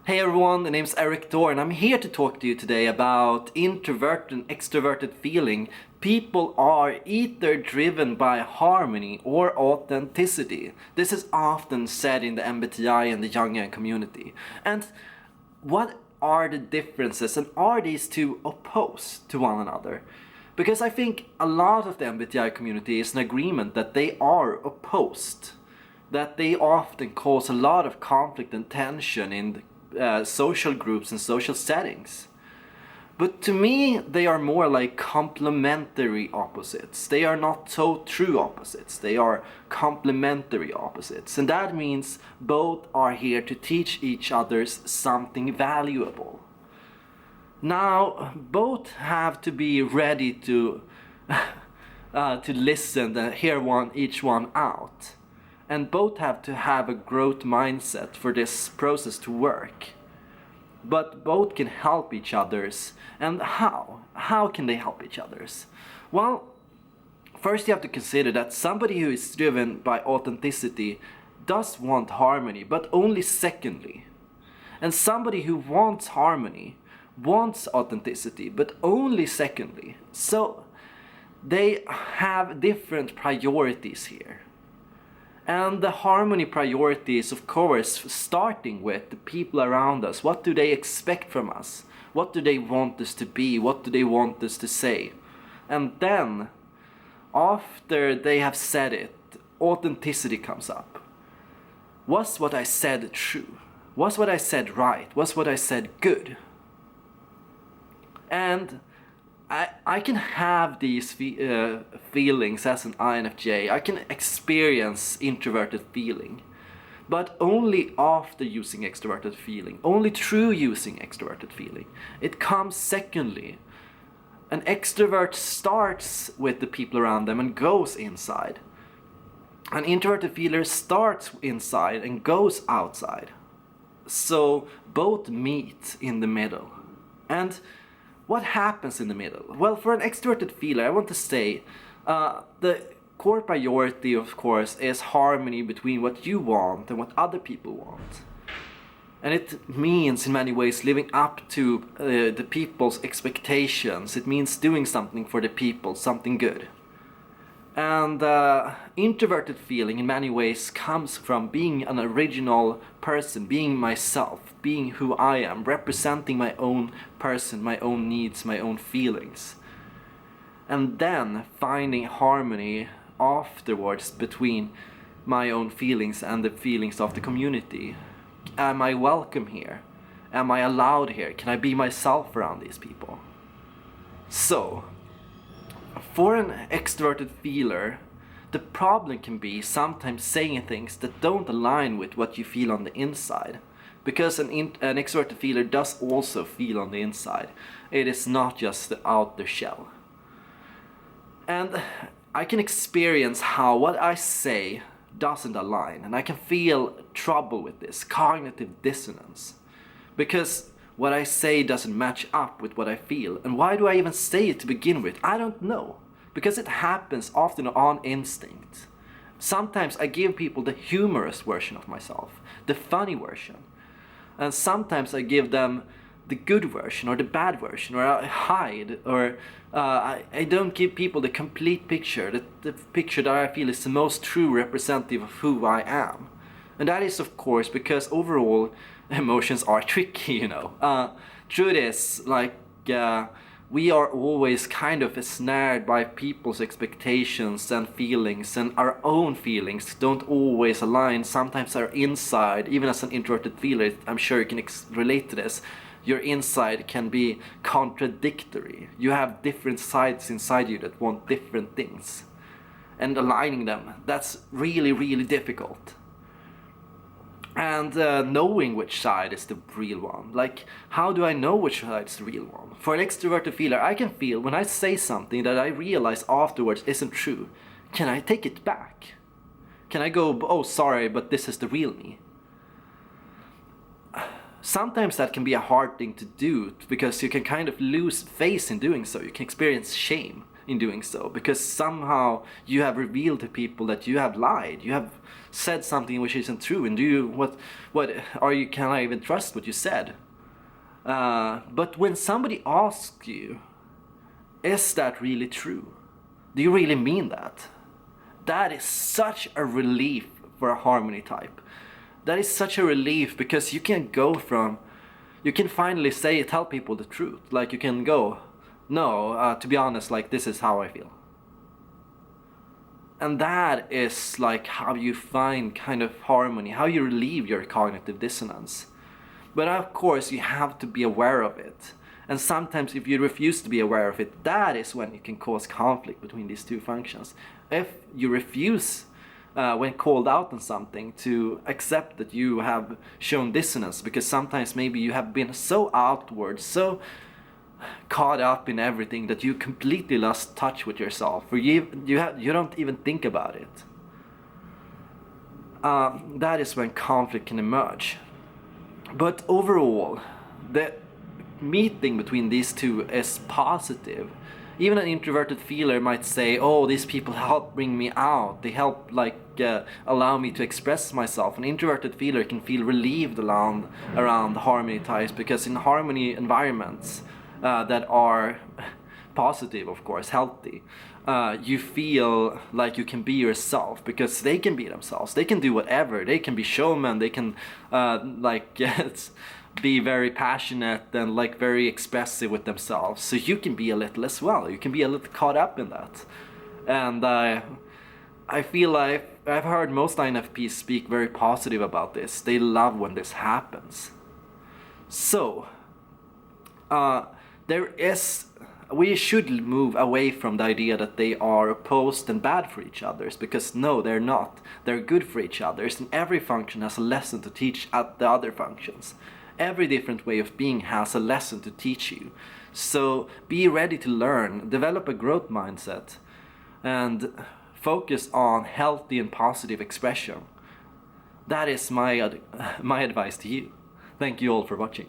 Hey everyone, my name's Erik Thor and I'm here to talk to you today about introverted and extroverted feeling. People are either driven by harmony or authenticity. This is often said in the MBTI and the Jungian community. And what are the differences, and are these two opposed to one another? Because I think a lot of the MBTI community is in agreement that they are opposed, that they often cause a lot of conflict and tension in social groups and social settings. But to me, they are more like complementary opposites. They are not so true opposites. They are complementary opposites. And that means both are here to teach each other something valuable. Now, both have to be ready to listen and hear each one out. And both have to have a growth mindset for this process to work. But both can help each others. And how? How can they help each others? Well, first you have to consider that somebody who is driven by authenticity does want harmony, but only secondly. And somebody who wants harmony wants authenticity, but only secondly. So they have different priorities here. And the harmony priority is, of course, starting with the people around us. What do they expect from us? What do they want us to be? What do they want us to say? And then, after they have said it, authenticity comes up. Was what I said true? Was what I said right? Was what I said good? And I can have these feelings as an INFJ. I can experience introverted feeling, but only after using extroverted feeling, only through using extroverted feeling. It comes secondly. An extrovert starts with the people around them and goes inside. An introverted feeler starts inside and goes outside. So both meet in the middle. And what happens in the middle? Well, for an extroverted feeler, I want to say the core priority, of course, is harmony between what you want and what other people want. And it means, in many ways, living up to the people's expectations. It means doing something for the people, something good. And introverted feeling, in many ways, comes from being an original person, being myself, being who I am, representing my own person, my own needs, my own feelings. And then finding harmony afterwards between my own feelings and the feelings of the community. Am I welcome here? Am I allowed here? Can I be myself around these people? So, for an extroverted feeler, the problem can be sometimes saying things that don't align with what you feel on the inside. Because an extroverted feeler does also feel on the inside. It is not just the outer shell. And I can experience how what I say doesn't align. And I can feel trouble with this, cognitive dissonance. Because what I say doesn't match up with what I feel. And why do I even say it to begin with? I don't know. Because it happens often on instinct. Sometimes I give people the humorous version of myself, the funny version. And sometimes I give them the good version or the bad version, or I hide, or I don't give people the complete picture, the picture that I feel is the most true representative of who I am. And that is, of course, because overall emotions are tricky, you know. Truth is, like, we are always kind of ensnared by people's expectations and feelings, and our own feelings don't always align. Sometimes our inside, even as an introverted feeler, I'm sure you can relate to this, your inside can be contradictory. You have different sides inside you that want different things. And aligning them, that's really, really difficult. And knowing which side is the real one. Like, how do I know which side is the real one? For an extroverted feeler, I can feel when I say something that I realize afterwards isn't true. Can I take it back? Can I go, oh sorry, but this is the real me? Sometimes that can be a hard thing to do, because you can kind of lose face in doing so. You can experience shame. in doing so, because somehow you have revealed to people that you have lied, you have said something which isn't true, and can I even trust what you said? But when somebody asks you, is that really true? Do you really mean that? That is such a relief for a harmony type. That is such a relief, because you can finally tell people the truth. Like, you can go, no, to be honest, like, this is how I feel. And that is like how you find kind of harmony, how you relieve your cognitive dissonance. But of course, you have to be aware of it. And sometimes if you refuse to be aware of it, that is when you can cause conflict between these two functions. If you refuse, when called out on something, to accept that you have shown dissonance, because sometimes maybe you have been so outward, so caught up in everything that you completely lost touch with yourself, or you don't even think about it. That is when conflict can emerge. But overall, the meeting between these two is positive. Even an introverted feeler might say, oh, these people help bring me out, they help allow me to express myself. An introverted feeler can feel relieved around harmony types, because in harmony environments that are positive, of course, healthy, you feel like you can be yourself, because they can be themselves, they can do whatever, they can be showmen, they can be very passionate and like very expressive with themselves. So you can be a little as well, you can be a little caught up in that. And I feel like I've heard most INFPs speak very positive about this. They love when this happens. So we should move away from the idea that they are opposed and bad for each other, because no, they're not. They're good for each other, and every function has a lesson to teach at the other functions. Every different way of being has a lesson to teach you. So be ready to learn, develop a growth mindset, and focus on healthy and positive expression. That is my advice to you. Thank you all for watching.